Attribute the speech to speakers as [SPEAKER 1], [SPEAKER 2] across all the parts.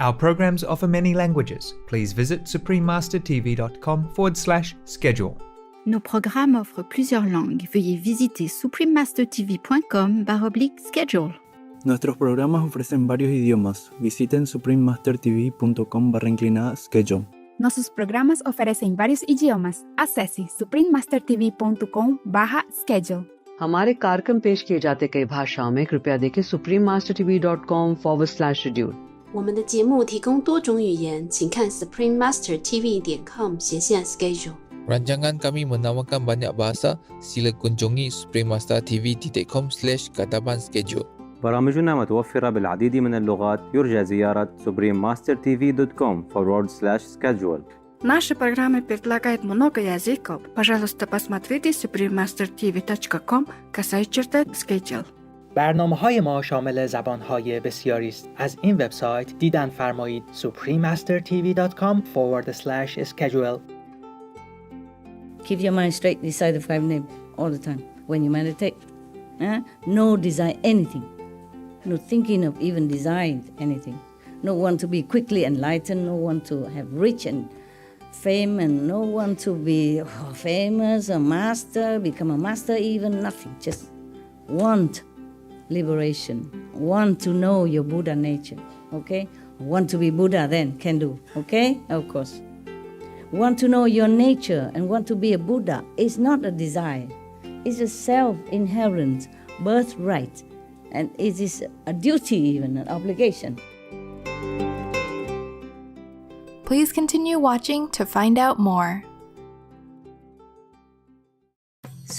[SPEAKER 1] Our programs offer many languages. Please visit suprememastertv.com/schedule.
[SPEAKER 2] Nos programmes offrent plusieurs langues. Veuillez visiter suprememastertv.com/schedule.
[SPEAKER 3] Nuestros programas ofrecen varios idiomas. Visiten suprememastertv.com/schedule.
[SPEAKER 4] Nossos programas oferecem vários idiomas. Acesse suprememastertv.com/schedule.
[SPEAKER 5] हमारे कार्यक्रम पेश किए जाते कई भाषाओं में कृपया देखें suprememastertv.com/schedule。
[SPEAKER 6] 我们的节目提供多种语言，请看 suprememastertv.com/schedule。
[SPEAKER 7] Rancangan kami menawarkan banyak bahasa. Sila kunjungi suprememastertv.com/kataban schedule.
[SPEAKER 8] برامجنا متوفرة بالعديد من اللغات. يرجى زيارة suprememastertv.com/schedule.
[SPEAKER 9] Наши программы предлагают много языков. Пожалуйста, посмотрите suprememastertv.com/schedule.
[SPEAKER 10] برنامه‌های ما شامل زبان‌های بسیاری است. از این وبسایت دیدن فرمایید suprememastertv.com/schedule.
[SPEAKER 11] Keep your mind straight, recite the five names all the time when you meditate. No desire anything. No thinking of even desiring anything. No one to be quickly enlightened, no one to have rich and fame, and no one to be famous, a master, become a master, even nothing. Just want liberation. Want to know your Buddha nature, okay? Want to be Buddha then, can do, okay? Of course. Want to know your nature and want to be a Buddha is not a desire. It's a self-inherent birthright, and it is a duty, even an obligation.
[SPEAKER 12] Please continue watching to find out more.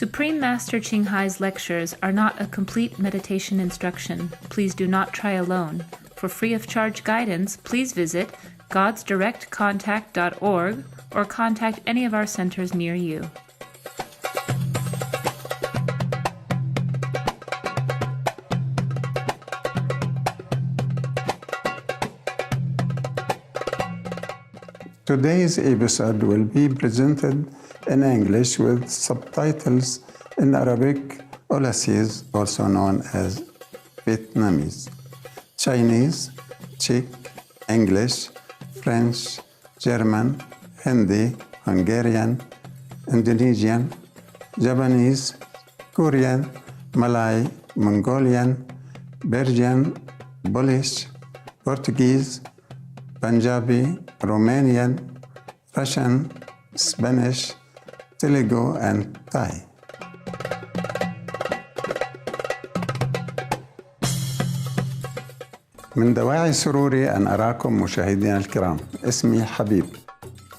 [SPEAKER 13] Supreme Master Ching Hai's lectures are not a complete meditation instruction. Please do not try alone. For free of charge guidance, please visit godsdirectcontact.org or contact any of our centers near you.
[SPEAKER 14] Today's episode will be presented in English with subtitles in Arabic, Aulasese, also known as Vietnamese, Chinese, Czech, English, French, German, Hindi, Hungarian, Indonesian, Japanese, Korean, Malay, Mongolian, Belgian, Polish, Portuguese, Punjabi, Romanian, Russian, Spanish, Telugu, and Thai. من دواعي سروري أن أراكم مشاهدينا الكرام. اسمي حبيب.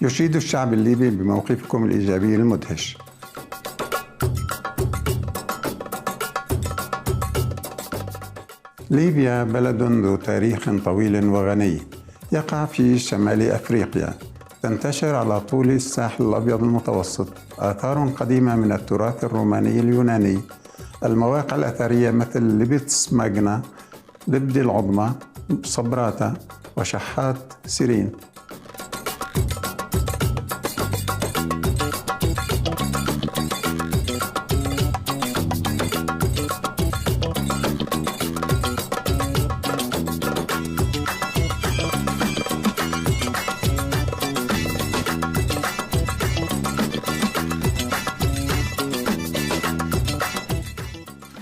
[SPEAKER 14] يشيد الشعب الليبي بموقفكم الإيجابي المدهش. ليبيا بلد ذو تاريخ طويل وغني يقع في شمال أفريقيا. تنتشر على طول الساحل الأبيض المتوسط آثار قديمة من التراث الروماني اليوناني، المواقع الأثرية مثل لبتس ماجنا، لبدي العظمى، صبراتا، وشحات سيرين.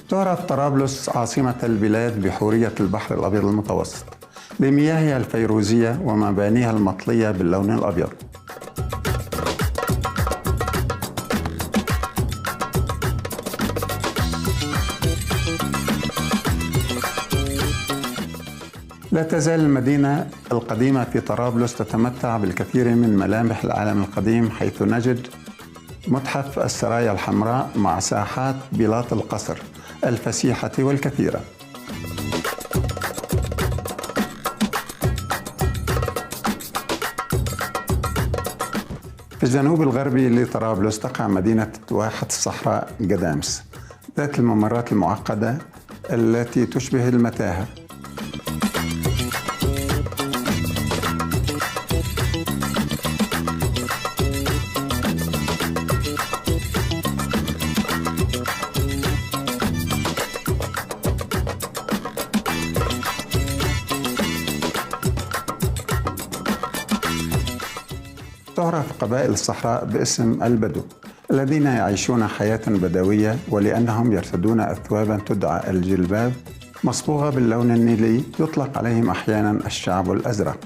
[SPEAKER 14] تعرف طرابلس عاصمة البلاد بحورية البحر الأبيض المتوسط لمياهها الفيروزية ومبانيها المطلية باللون الأبيض. لا تزال المدينة القديمة في طرابلس تتمتع بالكثير من ملامح العالم القديم، حيث نجد متحف السرايا الحمراء مع ساحات بلاط القصر الفسيحة والكثيرة. في الجنوب الغربي لطرابلس تقع مدينة واحة الصحراء قدامس ذات الممرات المعقدة التي تشبه المتاهة. وتعرف قبائل الصحراء باسم البدو الذين يعيشون حياة بدوية، ولأنهم يرتدون أثوابا تدعى الجلباب مصبوغة باللون النيلي يطلق عليهم أحيانا الشعب الأزرق.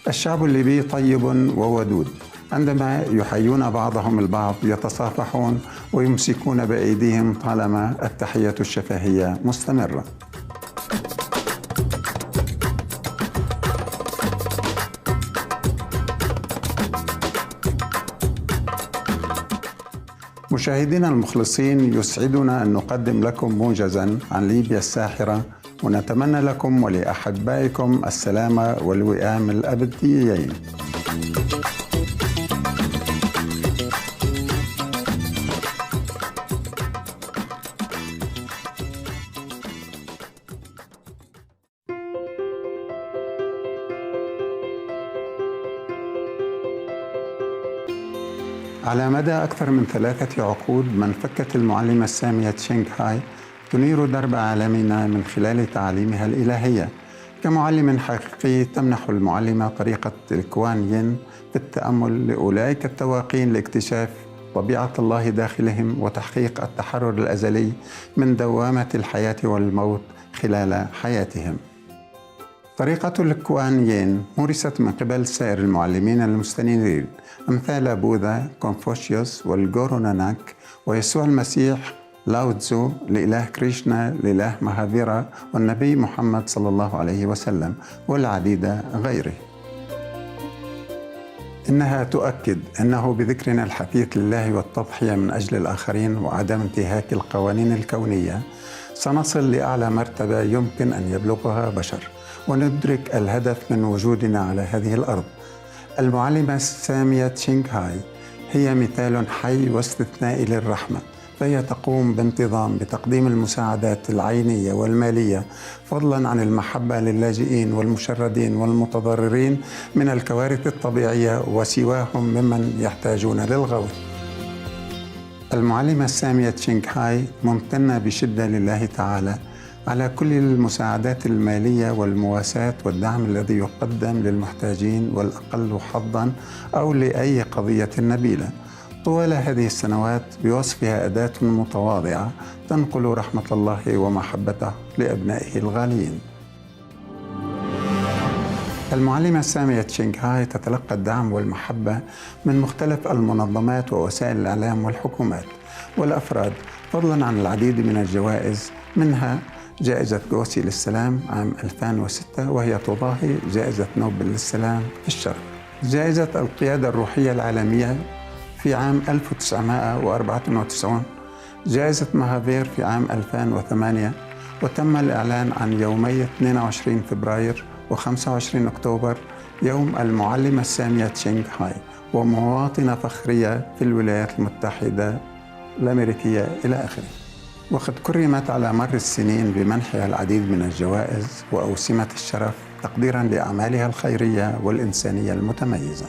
[SPEAKER 14] الشعب الليبي طيب وودود، عندما يحيون بعضهم البعض يتصافحون ويمسكون بأيديهم طالما التحية الشفهية مستمرة. مشاهدينا المخلصين، يسعدنا أن نقدم لكم موجزا عن ليبيا الساحرة، ونتمنى لكم ولأحبائكم السلامة والوئام الأبديين. على مدى أكثر من 3 عقود من فكت المعلمة السامية تشينغ هاي تنير درب عالمنا من خلال تعاليمها الإلهية. كمعلم حقيقي تمنح المعلمة طريقة الكوان ين في التأمل لأولئك التواقين لاكتشاف طبيعة الله داخلهم وتحقيق التحرر الأزلي من دوامة الحياة والموت خلال حياتهم. طريقة الكوان ين مورست من قبل سائر المعلمين المستنيرين أمثال بوذا، كونفوشيوس والجورو ناناك ويسوع المسيح، لاو تزو، الإله كريشنا، الإله مهافيرا، والنبي محمد صلى الله عليه وسلم، والعديد غيره. إنها تؤكد أنه بذكرنا الحثيث لله والتضحية من أجل الآخرين وعدم انتهاك القوانين الكونية سنصل لأعلى مرتبة يمكن أن يبلغها بشر، وندرك الهدف من وجودنا على هذه الأرض. المعلمة السامية تشينغ هاي هي مثال حي واستثنائي للرحمة، فهي تقوم بانتظام بتقديم المساعدات العينية والمالية، فضلا عن المحبة للاجئين والمشردين والمتضررين من الكوارث الطبيعية وسواهم ممن يحتاجون للغوث. المعلمة السامية تشينغ هاي ممتنة بشدة لله تعالى على كل المساعدات المالية والمواساة والدعم الذي يقدم للمحتاجين والأقل حظاً أو لأي قضية نبيلة طوال هذه السنوات، بوصفها أداة متواضعة تنقل رحمة الله ومحبته لأبنائه الغاليين. المعلمة السامية تشينغ هاي تتلقى الدعم والمحبة من مختلف المنظمات ووسائل الإعلام والحكومات والأفراد، فضلاً عن العديد من الجوائز، منها جائزة غوثي للسلام عام 2006 وهي تضاهي جائزة نوبل للسلام في الشرق، جائزة القيادة الروحية العالمية في عام 1994، جائزة مهافير في عام 2008، وتم الإعلان عن يومي 22 فبراير و25 أكتوبر يوم المعلمة السامية تشينغ هاي، ومواطنة فخرية في الولايات المتحدة الأمريكية إلى آخره. وقد كرمت على مر السنين بمنحها العديد من الجوائز وأوسمة الشرف تقديراً لأعمالها الخيرية والإنسانية المتميزة.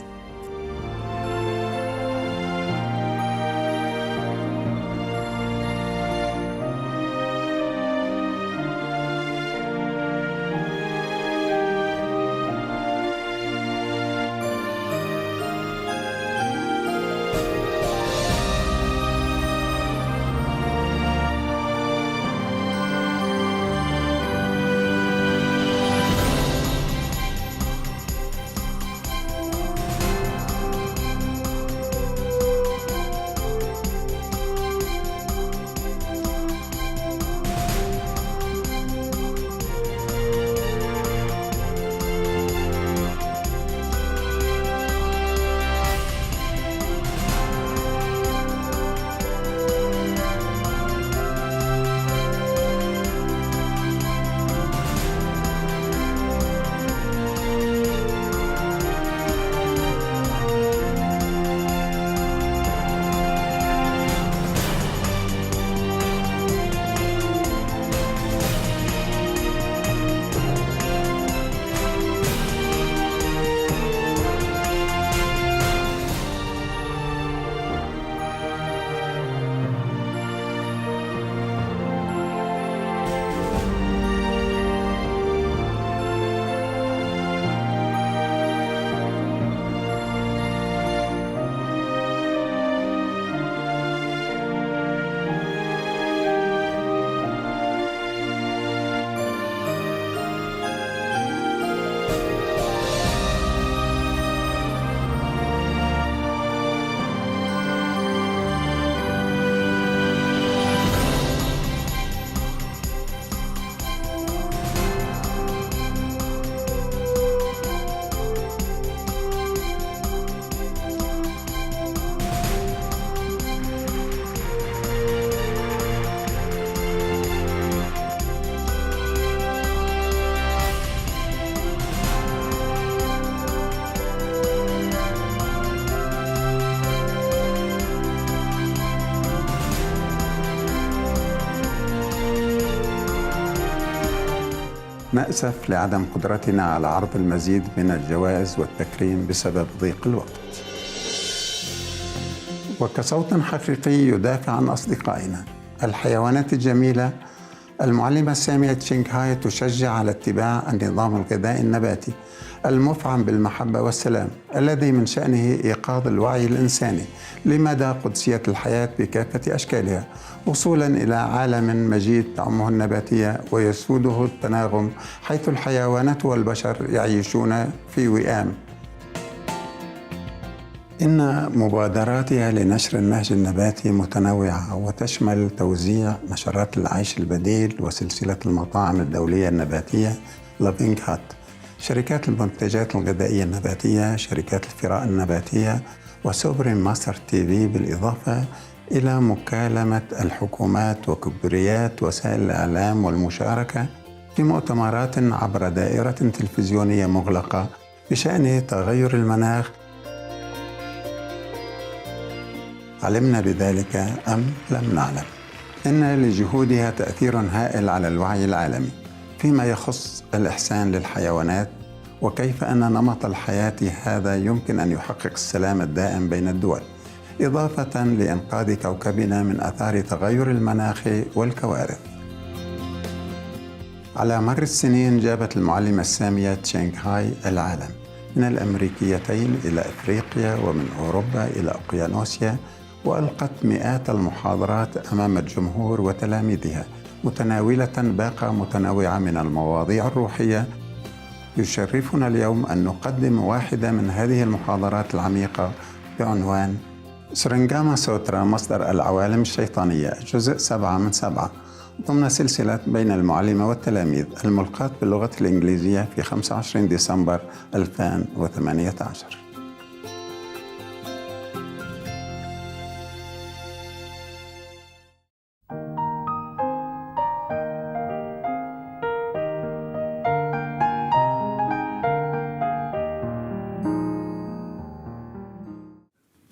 [SPEAKER 14] نأسف لعدم قدرتنا على عرض المزيد من الجوائز والتكريم بسبب ضيق الوقت. وكصوت حقيقي يدافع عن أصدقائنا الحيوانات الجميلة، المعلمة السامية تشينغ هاي تشجع على اتباع النظام الغذائي النباتي المفعم بالمحبة والسلام، الذي من شأنه إيقاظ الوعي الإنساني لمدى قدسية الحياة بكافة أشكالها، وصولا إلى عالم مجيد تعمه النباتية ويسوده التناغم، حيث الحيوانات والبشر يعيشون في وئام. إن مبادراتها لنشر النهج النباتي متنوعة وتشمل توزيع نشرات العيش البديل وسلسلة المطاعم الدولية النباتية لافينغ هات، شركات المنتجات الغذائية النباتية، شركات الثراء النباتية، وسوبرين ماستر تي في، بالإضافة إلى مكالمة الحكومات وكبريات وسائل الإعلام والمشاركة في مؤتمرات عبر دائرة تلفزيونية مغلقة بشأن تغير المناخ. علمنا بذلك أم لم نعلم؟ إن لجهودها تأثير هائل على الوعي العالمي فيما يخص الإحسان للحيوانات، وكيف أن نمط الحياة هذا يمكن أن يحقق السلام الدائم بين الدول، إضافة لإنقاذ كوكبنا من آثار تغير المناخ والكوارث. على مر السنين جابت المعلمة السامية تشينغ هاي العالم من الأمريكيتين إلى أفريقيا ومن أوروبا إلى أوقيانوسيا، وألقت مئات المحاضرات أمام الجمهور وتلاميذها متناولة باقة متنوعة من المواضيع الروحية. يشرفنا اليوم أن نقدم واحدة من هذه المحاضرات العميقة بعنوان سورانغاما سوترا، مصدر العوالم الشيطانية، جزء 7/7، ضمن سلسلة بين المعلمة والتلاميذ، الملقاة باللغة الإنجليزية في 25 ديسمبر 2018.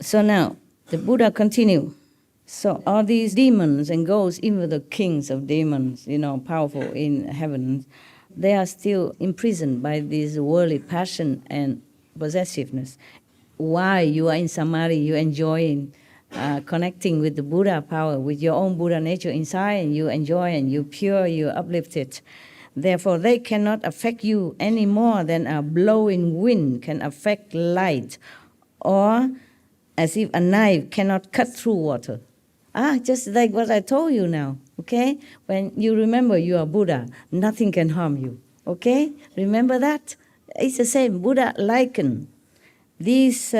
[SPEAKER 11] So now, the Buddha continue. So all these demons and ghosts, even the kings of demons, powerful in heaven, they are still imprisoned by this worldly passion and possessiveness. Why you are in Samadhi, you're enjoying connecting with the Buddha power, with your own Buddha nature inside, and you enjoy and you're pure, you're uplifted. Therefore, they cannot affect you any more than a blowing wind can affect light, or as if a knife cannot cut through water. Just like what I told you now, okay? When you remember you are Buddha, nothing can harm you, okay? Remember that? It's the same. Buddha likened these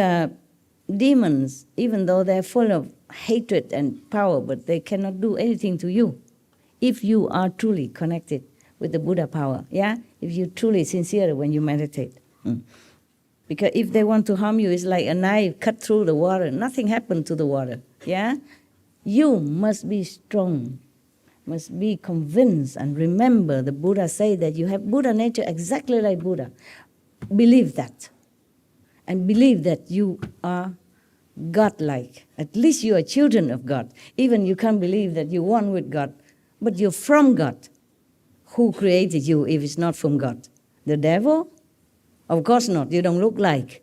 [SPEAKER 11] demons, even though they're full of hatred and power, but they cannot do anything to you if you are truly connected with the Buddha power, yeah? If you're truly sincere when you meditate. Because if they want to harm you, it's like a knife cut through the water. Nothing happened to the water, yeah? You must be strong, must be convinced, and remember the Buddha say that you have Buddha nature exactly like Buddha. Believe that. And believe that you are God-like. At least you are children of God. Even you can't believe that you're one with God, but you're from God. Who created you if it's not from God? The devil? Of course not. You don't look like.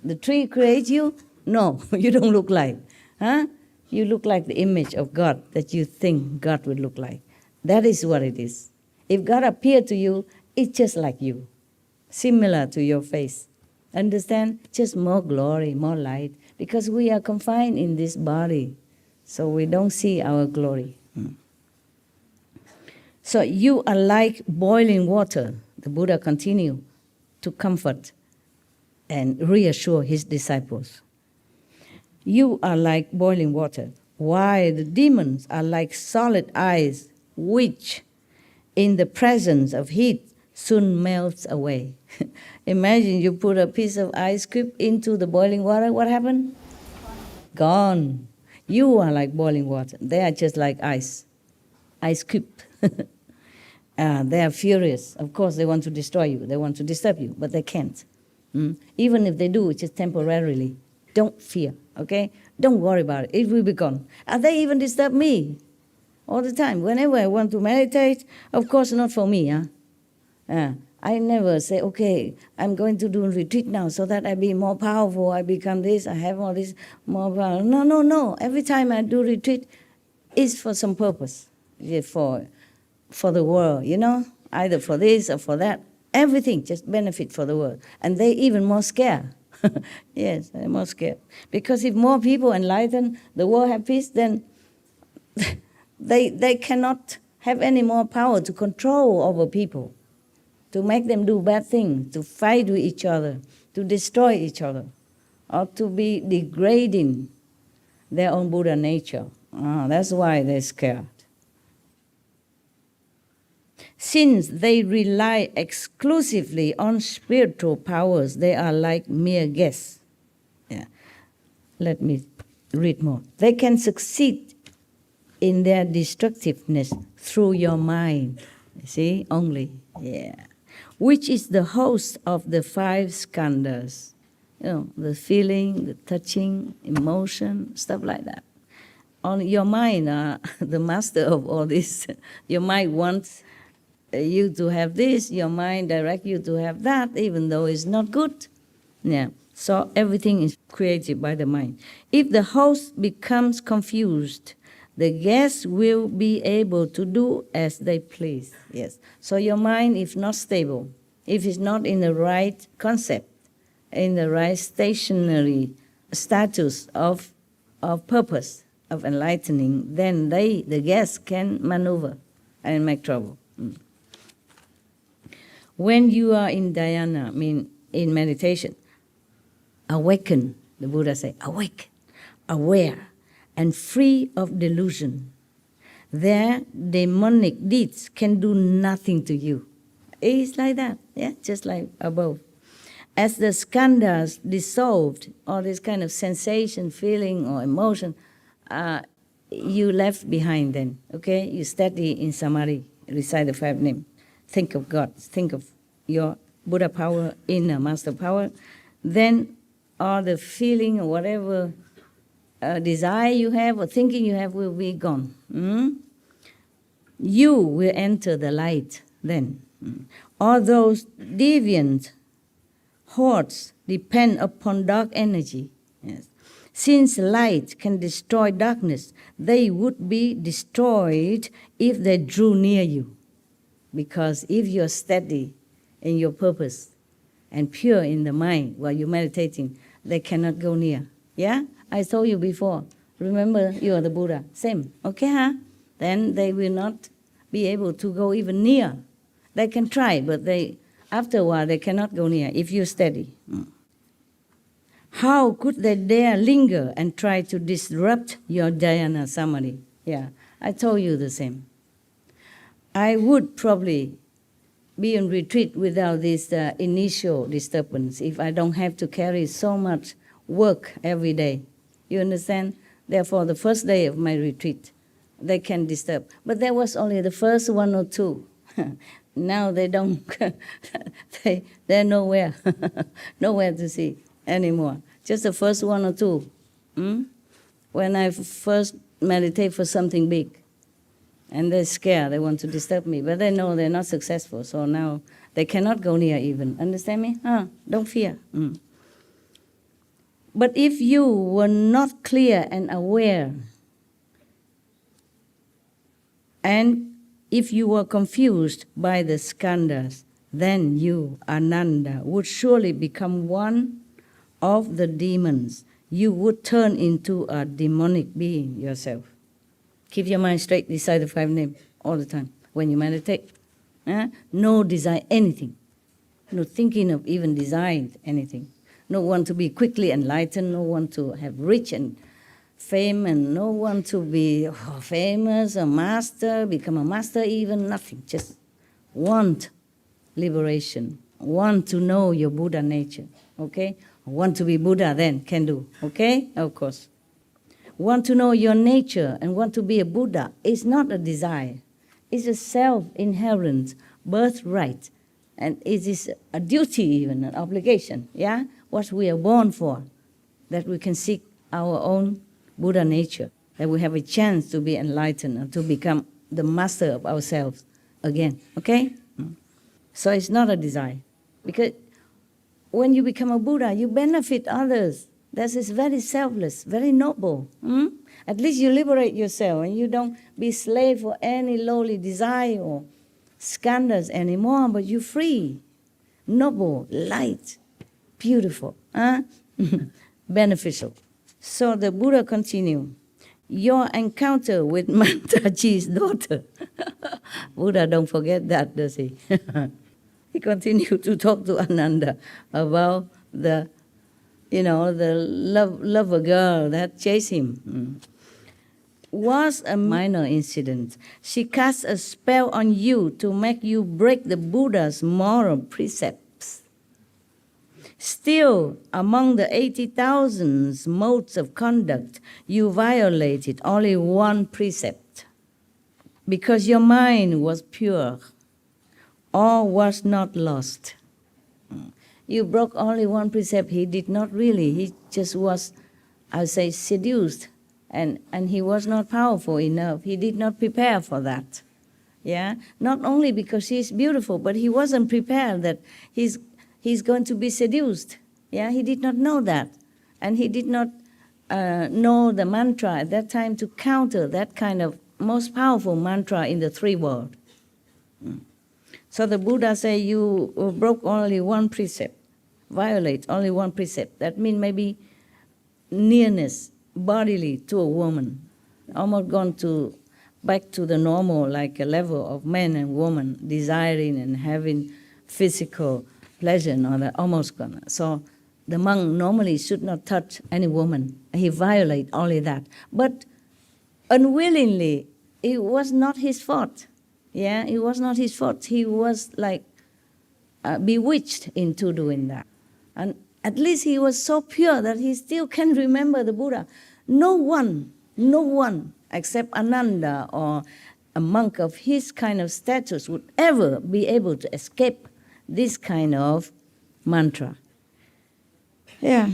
[SPEAKER 11] The tree creates you? No, you don't look like. Huh? You look like the image of God that you think God would look like. That is what it is. If God appeared to you, it's just like you, similar to your face. Understand? Just more glory, more light, because we are confined in this body, so we don't see our glory. So you are like boiling water, the Buddha continued to comfort and reassure his disciples. You are like boiling water, while the demons are like solid ice, which, in the presence of heat, soon melts away. Imagine you put a piece of ice cube into the boiling water, what happened? Gone. You are like boiling water. They are just like ice cube. They are furious. Of course, they want to destroy you. They want to disturb you, but they can't. Even if they do, it's just temporarily. Don't fear, okay? Don't worry about it. It will be gone. And they even disturb me all the time. Whenever I want to meditate, of course not for me. I never say, okay, I'm going to do a retreat now so that I be more powerful, I become this, I have all this more power. No. Every time I do retreat, it's for some purpose, for the world, either for this or for that. Everything just benefit for the world. And they even more scared. Yes, they're more scared. Because if more people enlighten, the world have peace, then they cannot have any more power to control over people, to make them do bad things, to fight with each other, to destroy each other, or to be degrading their own Buddha nature. That's why they're scared. Since they rely exclusively on spiritual powers, they are like mere guests. Yeah. Let me read more. They can succeed in their destructiveness through your mind. See, only. Yeah. Which is the host of the 5 skandhas. The feeling, the touching, emotion, stuff like that. On your mind, the master of all this. Your mind wants you to have this, your mind direct you to have that, even though it's not good. Yeah. So everything is created by the mind. If the host becomes confused, the guests will be able to do as they please. Yes. So your mind, if not stable, if it's not in the right concept, in the right stationary status of purpose, of enlightening, then the guests can maneuver and make trouble. When you are in dhyana, in meditation, awaken, the Buddha say, awake, aware, and free of delusion. Their demonic deeds can do nothing to you. It's like that, yeah, just like above. As the skandhas dissolved, all this kind of sensation, feeling, or emotion, you left behind then, okay? You steady in Samadhi, recite the 5 names. Think of God, think of your Buddha power, inner master power. Then all the feeling or whatever desire you have or thinking you have will be gone. You will enter the light then. All those deviant hordes depend upon dark energy. Yes. Since light can destroy darkness, they would be destroyed if they drew near you. Because if you're steady in your purpose and pure in the mind while you're meditating, they cannot go near. Yeah? I told you before. Remember, you are the Buddha. Same. Okay, huh? Then they will not be able to go even near. They can try, but after a while they cannot go near if you're steady. How could they dare linger and try to disrupt your dhyana samadhi? Yeah, I told you the same. I would probably be in retreat without this initial disturbance if I don't have to carry so much work every day. You understand? Therefore, the first day of my retreat, they can disturb. But that was only the first 1 or 2. Now they don't, they're nowhere, nowhere to see anymore. Just the first 1 or 2. When I first meditate for something big. And they're scared, they want to disturb me. But they know they're not successful, so now they cannot go near even. Understand me? Don't fear. But if you were not clear and aware, and if you were confused by the skandhas, then you, Ananda, would surely become one of the demons. You would turn into a demonic being yourself. Keep your mind straight, recite the 5 names all the time when you meditate. No desire anything. No thinking of even desiring anything. No one to be quickly enlightened, no one to have rich and fame, and no one to be famous, a master, become a master even, nothing. Just want liberation, want to know your Buddha nature, okay? Want to be Buddha then, can do, okay? Of course. Want to know your nature and want to be a Buddha is not a desire. It's a self-inherent birthright. And it is a duty even, an obligation, yeah? What we are born for, that we can seek our own Buddha nature, that we have a chance to be enlightened and to become the master of ourselves again, okay? So it's not a desire. Because when you become a Buddha, you benefit others. That is very selfless, very noble. At least you liberate yourself and you don't be slave for any lowly desire or Skandas anymore, but you're free, noble, light, beautiful, beneficial. So the Buddha continued, your encounter with Mantaji's daughter. Buddha don't forget that, does he? He continued to talk to Ananda about the lover girl that chased him. Was a minor incident. She cast a spell on you to make you break the Buddha's moral precepts. Still, among the 80,000 modes of conduct, you violated only one precept. Because your mind was pure, all was not lost. You broke only one precept. He did not really. He just was, I would say, seduced. And he was not powerful enough. He did not prepare for that. Yeah? Not only because she's beautiful, but he wasn't prepared that he's going to be seduced. Yeah? He did not know that. And he did not know the mantra at that time to counter that kind of most powerful mantra in the three worlds. So the Buddha said you broke only one precept, violate only one precept. That means maybe nearness bodily to a woman, almost gone back to the normal, like a level of man and woman, desiring and having physical pleasure and all that, almost gone. So the monk normally should not touch any woman. He violated only that. But unwillingly, it was not his fault. Yeah, it was not his fault. He was like bewitched into doing that. And at least he was so pure that he still can remember the Buddha. No one except Ananda or a monk of his kind of status would ever be able to escape this kind of mantra. Yeah,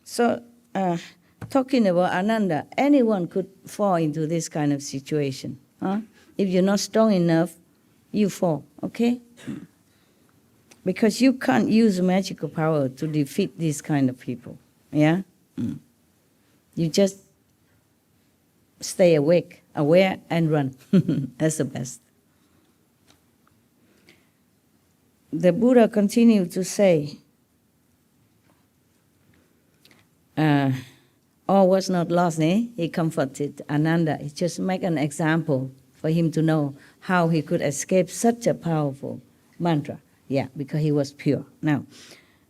[SPEAKER 11] so talking about Ananda, anyone could fall into this kind of situation. If you're not strong enough, you fall, okay? Because you can't use magical power to defeat these kind of people, yeah? You just stay awake, aware, and run. That's the best. The Buddha continued to say, all was not lost, eh? He comforted Ananda. He just make an example for him to know how he could escape such a powerful mantra. Yeah, because he was pure. Now,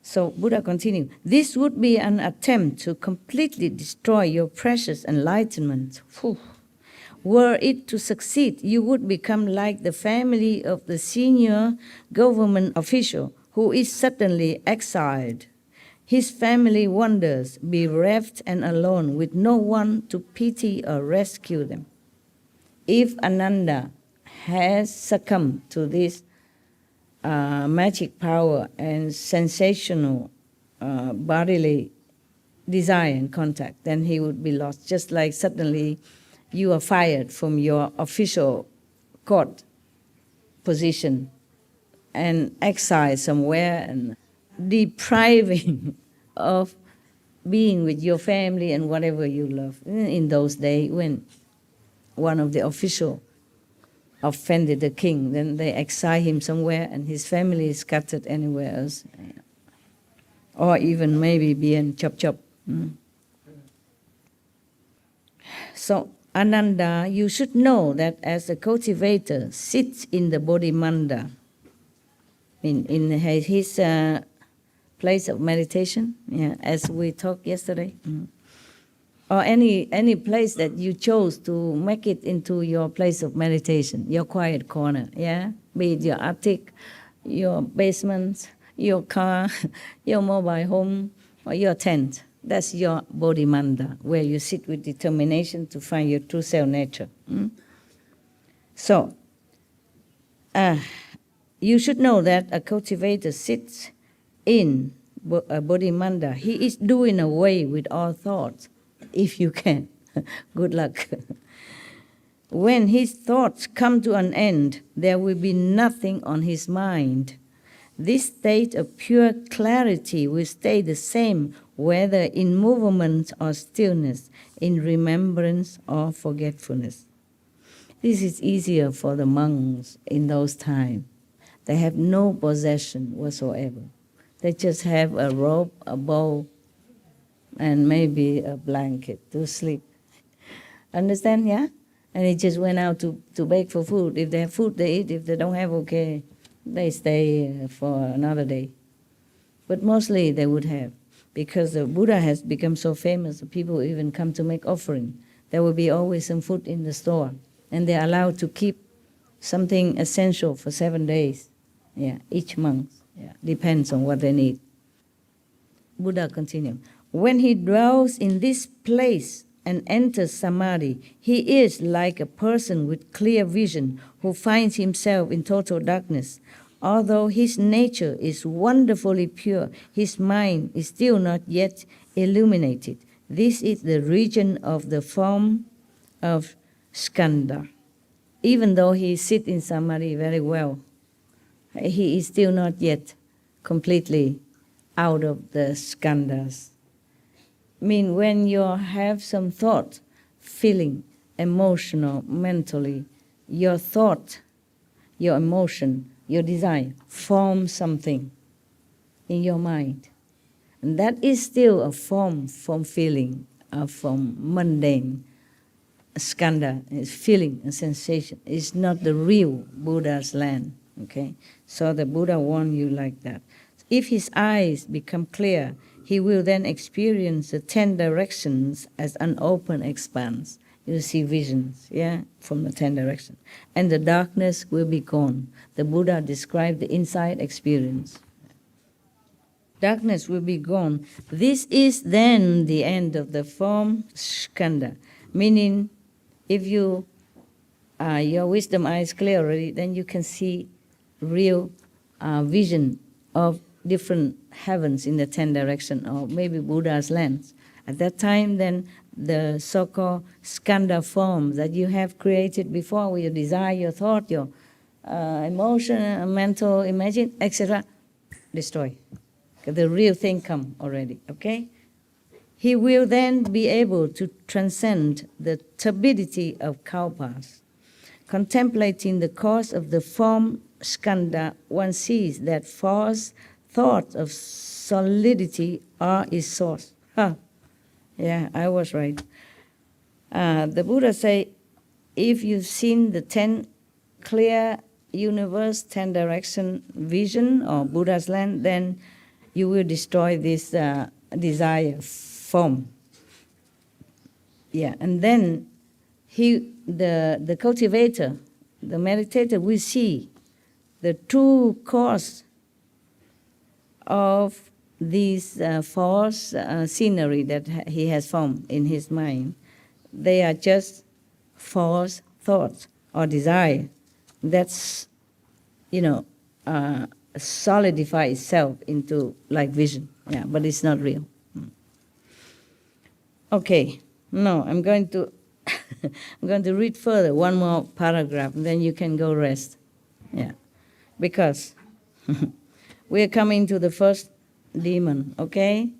[SPEAKER 11] so Buddha continued, this would be an attempt to completely destroy your precious enlightenment. Were it to succeed, you would become like the family of the senior government official who is suddenly exiled. His family wanders, bereft and alone, with no one to pity or rescue them. If Ananda has succumbed to this magic power and sensational bodily desire and contact, then he would be lost. Just like suddenly you are fired from your official court position and exiled somewhere and depriving of being with your family and whatever you love. In those days when one of the officials offended the king, then they exile him somewhere and his family is scattered anywhere else. Or even maybe being chop. So Ananda, you should know that as a cultivator sits in the Bodhimanda, in his place of meditation, yeah, as we talked yesterday, or any place that you chose to make it into your place of meditation, your quiet corner, yeah, be it your attic, your basement, your car, your mobile home, or your tent. That's your Bodhimanda, where you sit with determination to find your true self nature. So, you should know that a cultivator sits in a Bodhimanda. He is doing away with all thoughts, if you can. Good luck. When his thoughts come to an end, there will be nothing on his mind. This state of pure clarity will stay the same whether in movement or stillness, in remembrance or forgetfulness. This is easier for the monks in those times. They have no possession whatsoever. They just have a robe, a bowl, and maybe a blanket to sleep. Understand, yeah? And they just went out to beg for food. If they have food, they eat. If they don't have, okay, they stay for another day. But mostly they would have, because the Buddha has become so famous that people even come to make offering. There will be always some food in the store, and they're allowed to keep something essential for 7 days. Yeah, each month. Yeah, depends on what they need. Buddha continued. When he dwells in this place and enters Samadhi, he is like a person with clear vision who finds himself in total darkness. Although his nature is wonderfully pure, his mind is still not yet illuminated. This is the region of the form of Skanda. Even though he sits in Samadhi very well, he is still not yet completely out of the Skandas. I mean, when you have some thought, feeling, emotional, mentally, your thought, your emotion, your desire form something in your mind. And that is still a form from feeling, from mundane. Skanda is feeling, a sensation. It's not the real Buddha's land. Okay? So the Buddha warned you like that. If his eyes become clear, he will then experience the 10 directions as an open expanse. You see visions, yeah, from the 10 directions. And the darkness will be gone. The Buddha described the inside experience. Darkness will be gone. This is then the end of the form Skanda, meaning if you your wisdom eye is clear already, then you can see real vision of different heavens in the 10 directions, or maybe Buddha's lands. At that time, then the so-called Skanda forms that you have created before, with your desire, your thought, your emotion, mental, imagine, etc., destroy. The real thing come already, okay? He will then be able to transcend the turbidity of kalpas. Contemplating the cause of the form Skanda, one sees that false thoughts of solidity are its source. Yeah, I was right. The Buddha say, if you've seen the 10 clear universe, 10 direction vision, or Buddha's land, then you will destroy this desire form. Yeah, and then the cultivator, the meditator, will see the true cause of these false scenery that he has formed in his mind. They are just false thoughts or desire. That's, solidify itself into like vision. Yeah, but it's not real. Okay, no, I'm going to read further, one more paragraph, and then you can go rest. Yeah, because we're coming to the first demon, okay?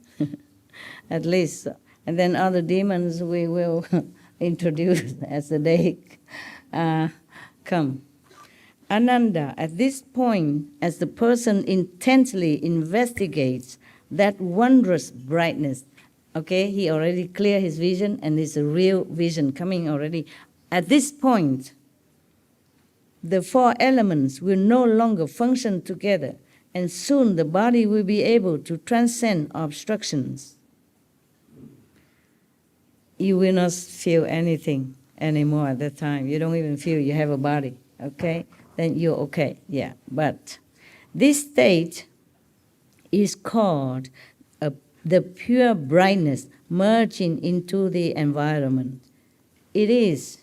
[SPEAKER 11] At least. And then other demons we will introduce as the day come. Ananda, at this point, as the person intently investigates that wondrous brightness, okay, he already cleared his vision and it's a real vision coming already. At this point, the 4 elements will no longer function together, and soon the body will be able to transcend obstructions. You will not feel anything anymore at that time. You don't even feel you have a body, okay? Then you're okay, yeah. But this state is called the pure brightness merging into the environment. It is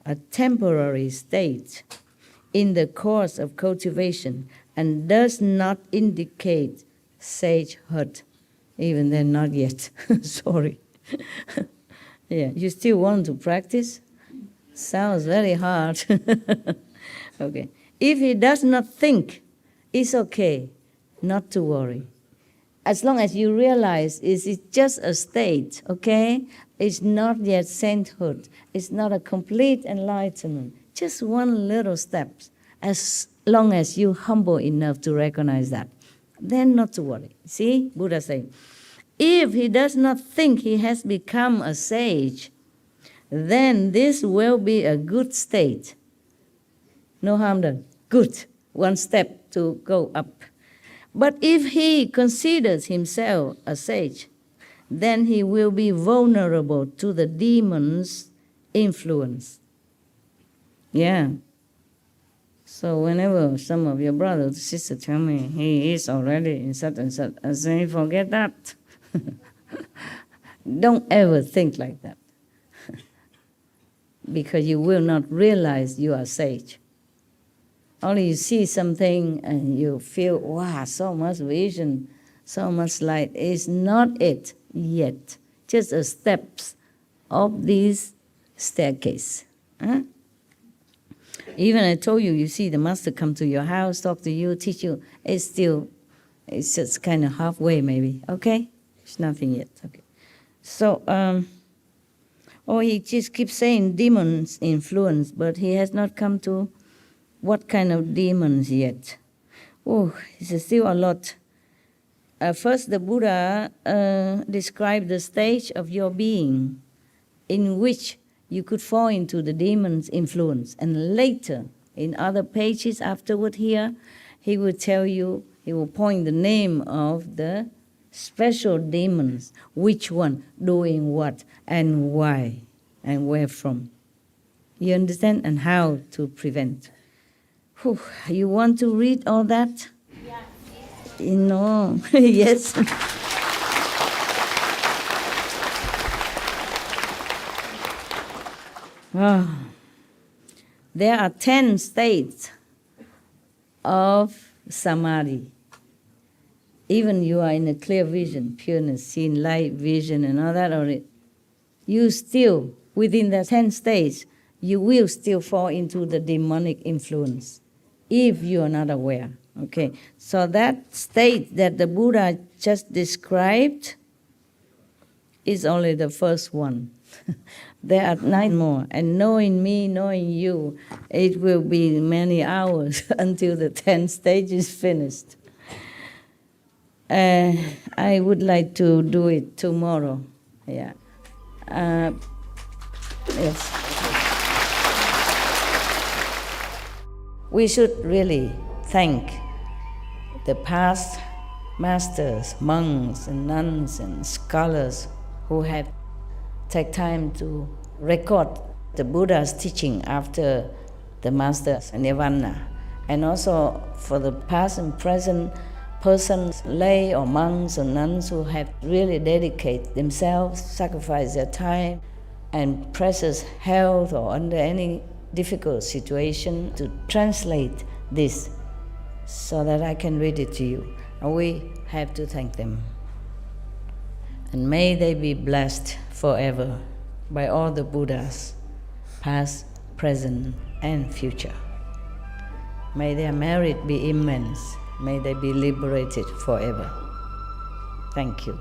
[SPEAKER 11] a temporary state in the course of cultivation and does not indicate sagehood. Even then, not yet. Sorry. Yeah, you still want to practice? Sounds very hard. Okay. If he does not think, it's okay. not to worry. As long as you realize it's just a state, okay? It's not yet sainthood. It's not a complete enlightenment. Just one little step. As long as you're humble enough to recognize that, then not to worry. See, Buddha saying, if he does not think he has become a sage, then this will be a good state. No harm done. Good. One step to go up. But if he considers himself a sage, then he will be vulnerable to the demon's influence. Yeah. So whenever some of your brothers or sisters tell me he is already in such and such, I say, forget that. Don't ever think like that. Because you will not realize you are sage. Only you see something and you feel, wow, so much vision, so much light. It's not it yet. Just a steps of this staircase. Huh? Even I told you, you see the master come to your house, talk to you, teach you. It's just kind of halfway maybe, okay? It's nothing yet, okay. So, he just keeps saying demons influence, but he has not come to what kind of demons yet. Oh, it's still a lot. First, the Buddha described the stage of your being in which you could fall into the demon's influence. And later, in other pages afterward here, he will tell you, he will point the name of the special demons, which one, doing what, and why, and where from. You understand? And how to prevent. Whew, you want to read all that? Yeah. You know, yes. There are 10 states of Samadhi. Even you are in a clear vision, pureness, seeing light, vision, and all that already. You still, within the 10 states, you will still fall into the demonic influence if you are not aware. Okay, so that state that the Buddha just described is only the first one. There are 9 more, and knowing me, knowing you, it will be many hours until the 10th stage is finished. I would like to do it tomorrow. Yeah. Yes. We should really thank the past masters, monks and nuns and scholars who have taken time to record the Buddha's teaching after the master's nirvana, and also for the past and present persons, lay or monks or nuns who have really dedicated themselves, sacrificed their time and precious health or under any difficult situation to translate this so that I can read it to you. And we have to thank them. And may they be blessed forever by all the Buddhas, past, present, and future. May their merit be immense. May they be liberated forever. Thank you.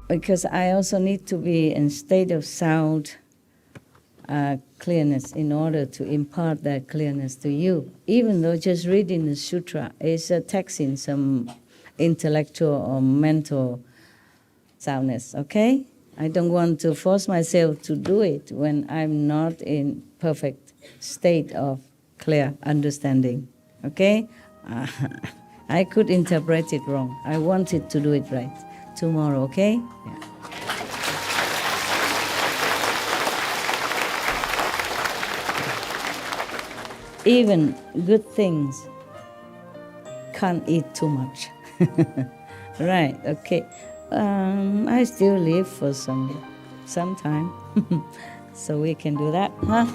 [SPEAKER 11] Because I also need to be in state of sound clearness in order to impart that clearness to you. Even though just reading the sutra is taxing some intellectual or mental soundness, okay? I don't want to force myself to do it when I'm not in perfect state of clear understanding, okay? I could interpret it wrong. I wanted to do it right. Tomorrow, okay? Yeah. Even good things can't eat too much. Right, okay. I still live for some time. So we can do that, huh?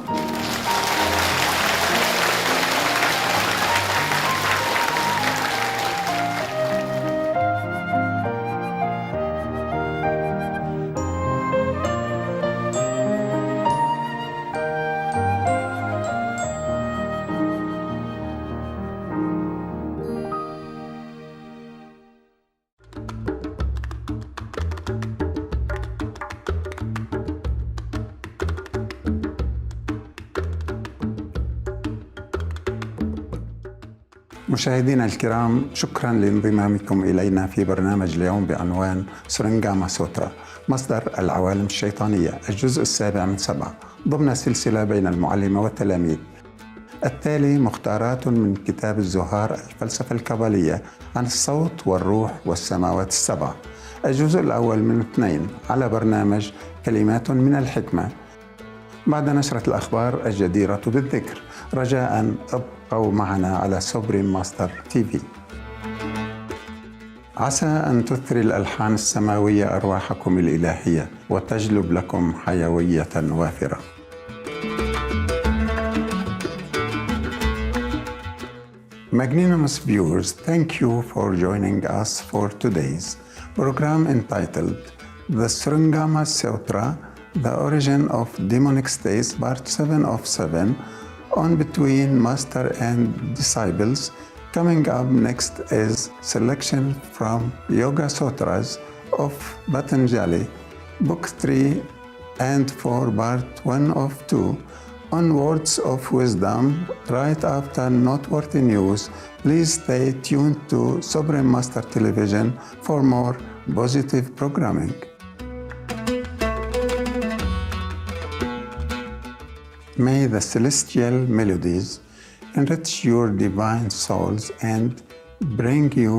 [SPEAKER 14] مشاهدينا الكرام، شكرا لانضمامكم إلينا في برنامج اليوم بعنوان سورنغاما سوترا، مصدر العوالم الشيطانية، الجزء 7 ضمن سلسلة بين المعلمة والتلاميذ. التالي مختارات من كتاب الزهار الفلسفة الكابالية عن الصوت والروح والسماوات السبع، الجزء الأول من 2 على برنامج كلمات من الحكمة، بعد نشرة الأخبار الجديرة بالذكر. رجاء ابقوا معنا على سوبريم ماستر TV. عسى أن تثري الألحان السماوية أرواحكم الإلهية وتجلب لكم حيوية وافرة. Magnanimous viewers, thank you for joining us for today's program entitled The Surangama Sutra, The Origin of Demonic States, Part 7 of 7, on Between Master and Disciples. Coming up next is selection from Yoga Sutras of Patanjali, Book 3 and 4, Part 1 of 2, on Words of Wisdom. Right after noteworthy news, please stay tuned to Supreme Master Television for more positive programming. May the celestial melodies enrich your divine souls and bring you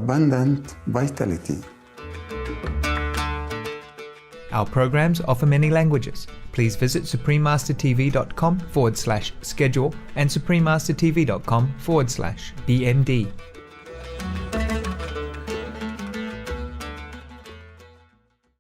[SPEAKER 14] abundant vitality.
[SPEAKER 1] Our programs offer many languages. Please visit suprememastertv.com/schedule and suprememastertv.com/BND.